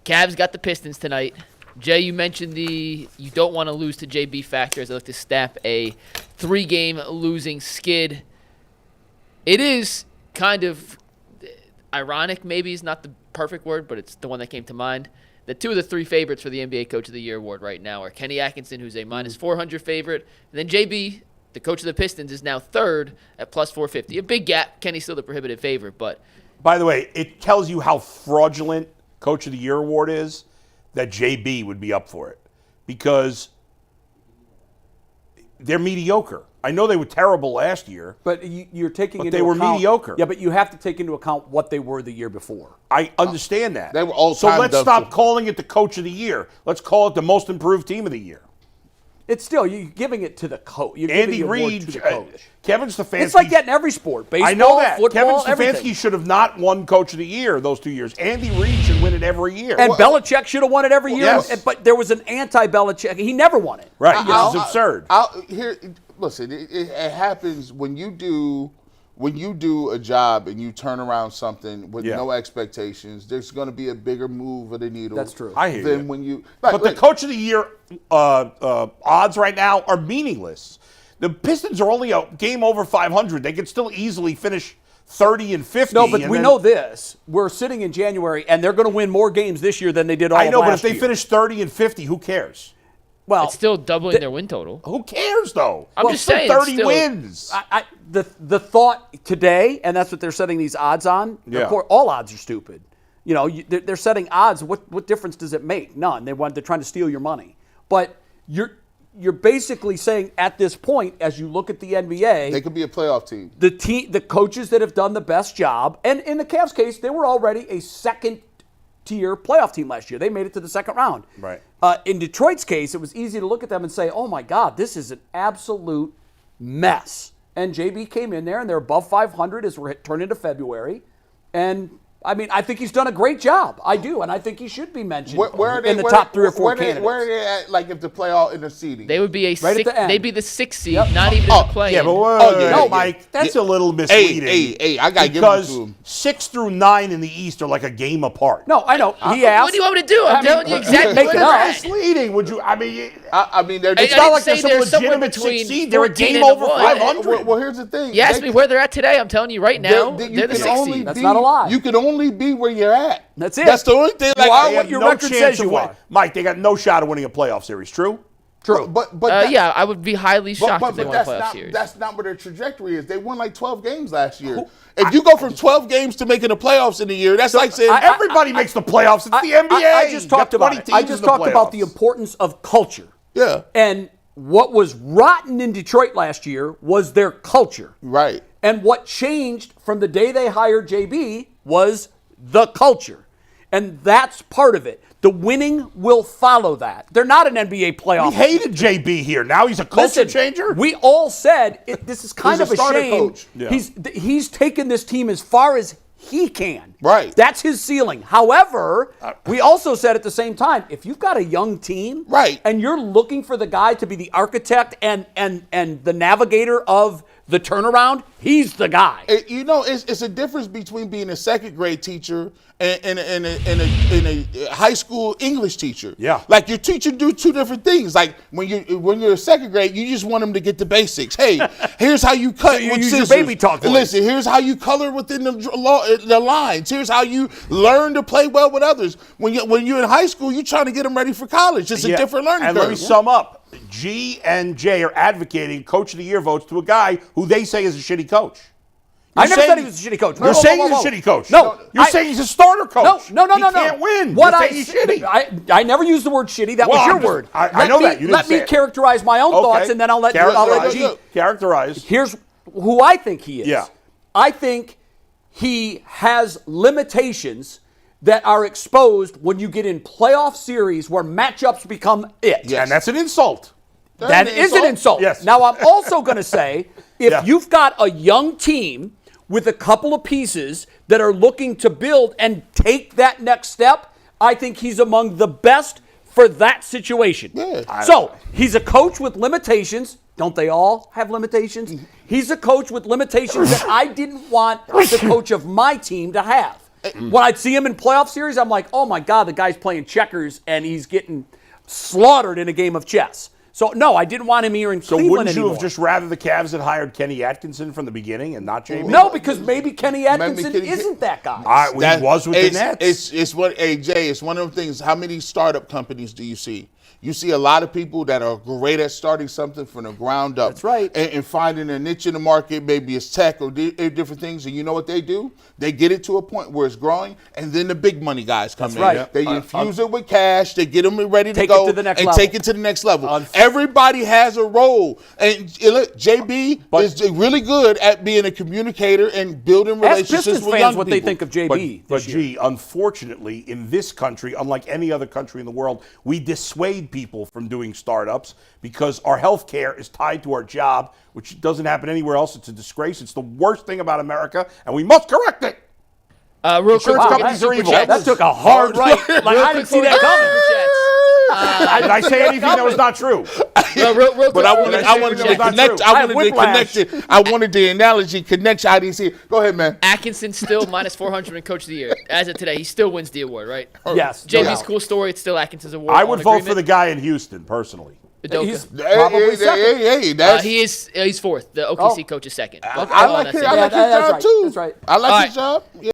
Cavs got the Pistons tonight. Jay, you mentioned you don't want to lose to JB factor as I look to snap a 3-game losing skid. It is kind of ironic, maybe is not the perfect word, but it's the one that came to mind. The 2 of the 3 favorites for the NBA Coach of the Year award right now are Kenny Atkinson, who's a minus 400 favorite, and then JB, the coach of the Pistons, is now third at plus 450. A big gap. Kenny's still the prohibitive favorite, but... By the way, it tells you how fraudulent Coach of the Year award is that JB would be up for it because they're mediocre. I know they were terrible last year. But you're taking into they were account, mediocre. Yeah, but you have to take into account what they were the year before. I understand that. They were all so time let's stop calling it the Coach of the Year. Let's call it the most improved team of the year. It's still, you're giving it to the coach. Andy Reid, Kevin Stefanski. It's like that in every sport. Baseball, I know that. football, Kevin Stefanski everything. should have not won Coach of the Year those 2 years. Andy Reid should win it every year. And Belichick should have won it every year. Yes. But there was an anti-Belichick. He never won it. Right. This is absurd. Listen, it happens when you do a job and you turn around something with no expectations. There's going to be a bigger move of the needle. That's true. I hear than you. when you. But the Coach of the Year odds right now are meaningless. The Pistons are only a game over 500. They could still easily finish 30 and 50. No, but we know this. We're sitting in January, and they're going to win more games this year than they did all I know, but last if they year. finish 30 and 50, who cares? Well, It's still doubling their win total. Who cares, though? I'm just saying, 30 still- wins. the thought today, and that's what they're setting these odds on. Yeah. Of course, all odds are stupid. You know, they're setting odds. What difference does it make? None. They're trying to steal your money. But you're basically saying at this point, as you look at the NBA, they could be a playoff team. The coaches that have done the best job, and in the Cavs case, they were already a second-tier playoff team last year. They made it to the second round. Right. In Detroit's case, it was easy to look at them and say, oh, my God, this is an absolute mess. And JB came in there, and they're above 500 as we're turning into February. And, I mean, I think he's done a great job. I do, and I think he should be mentioned in the top 3 or 4 candidates. Where are they at, like, if the playoff in the seeding? They would be Right at the end. they'd be the 6th seed, not even in the play. Yeah, but no, Mike, that's a little misleading. Hey, I got to give it to Because him. 6 through 9 in the East are like a game apart. No, I know. He asked. What do you want me to do? I'm telling you exactly make what it they're up. at. Misleading, would you? I mean, they're it's I not didn't like say there's some they're somewhere legitimate between 6 seed. They're a 14 game and over 1. 500. Well, here's the thing. You asked me where they're at today. I'm telling you right now, they're the 6th seed. That's not a lie. You can only be where you're at. That's it. That's the only thing. You are They what have your no record chance says of you winning. are. Mike, they got no shot of winning a playoff series. True? True. But Yeah, I would be highly shocked if they won a playoff series. that's not where their trajectory is. They won like 12 games last year. If you go from 12 games to making the playoffs in a year, that's like saying Everybody makes the playoffs. It's the NBA. I just talked You got about 20 it. I teams just in the talked about the playoffs. importance of culture. Yeah. And what was rotten in Detroit last year was their culture. Right. And what changed from the day they hired JB was the culture. And that's part of it. The winning will follow that. They're not an NBA playoff. We hated JB here. Now he's a culture Listen, changer? We all said this is kind He's of a starter shame. coach. Yeah. He's taken this team as far as he can. Right. That's his ceiling. However, we also said at the same time, if you've got a young team, Right. and you're looking for the guy to be the architect and the navigator of the turnaround, he's the guy. It's a difference between being a second grade teacher and a high school English teacher. Yeah. Like your teacher do two different things. Like when you're a second grade, you just want them to get the basics. Hey, here's how you cut you with use your scissors. baby talk voice. Listen, here's how you color within the lines. Here's how you learn to play well with others. When you're in high school, you're trying to get them ready for college. It's a different learning and curve. let me sum up. G and J are advocating Coach of the Year votes to a guy who they say is a shitty coach. I never said he was a shitty coach. You're saying he's a shitty coach. No. You're saying he's a starter coach. No. He can't win. What You're I saying he's shitty. I never used the word shitty. That Well, was your I'm just- word. I know that. You didn't Let say me it. characterize my own thoughts, and then I'll let G. Characterize. Here's who I think he is. Yeah. I think he has limitations that are exposed when you get in playoff series where matchups become it. Yes. And that's an insult. That is an insult. Yes. Now, I'm also going to say, if Yeah. you've got a young team with a couple of pieces that are looking to build and take that next step, I think he's among the best for that situation. Yeah. So, he's a coach with limitations. Don't they all have limitations? He's a coach with limitations that I didn't want the coach of my team to have. When I'd see him in playoff series, I'm like, oh my God, the guy's playing checkers and he's getting slaughtered in a game of chess. So, no, I didn't want him here in Cleveland wouldn't you anymore. have just rather the Cavs had hired Kenny Atkinson from the beginning and not JB? No, because maybe Kenny Atkinson isn't that guy. He was with the Nets. It's what, Jay, it's one of the things. How many startup companies do you see? You see a lot of people that are great at starting something from the ground up. That's right. And finding a niche in the market, maybe it's tech or different things. And you know what they do? They get it to a point where it's growing, and then the big money guys come in. Right. They infuse it with cash. They get them ready to Take go it to the next and level. take it to the next level. Everybody has a role. And look, JB is really good at being a communicator and building relationships Ask Pistons with fans young what people. they think of JB But this year. gee, unfortunately, in this country, unlike any other country in the world, we dissuade people from doing startups because our health care is tied to our job, which doesn't happen anywhere else. It's a disgrace. It's the worst thing about America, and we must correct it. Real quick, Insurance we'll get companies to are Super evil. Chats. That took a hard right. Like, Real I quick didn't see before we that get to coming. Super Chats. Did I say anything that was not true? Real quick. But I Did wanted I say to anything that was not connect. true? I I have wanted to whiplash. connect it. I wanted the analogy connection. I didn't see it. Go ahead, man. Atkinson still minus 400 in Coach of the Year. As of today, he still wins the award, right? Yes. no JB's doubt. cool story. It's still Atkinson's award. I would vote for the guy in Houston, personally. He's Udoka. probably second. Hey, that's. He's fourth. The OKC coach is second. I like that's it. it. I like his that's job right. too. That's right. I like All his job. Yeah.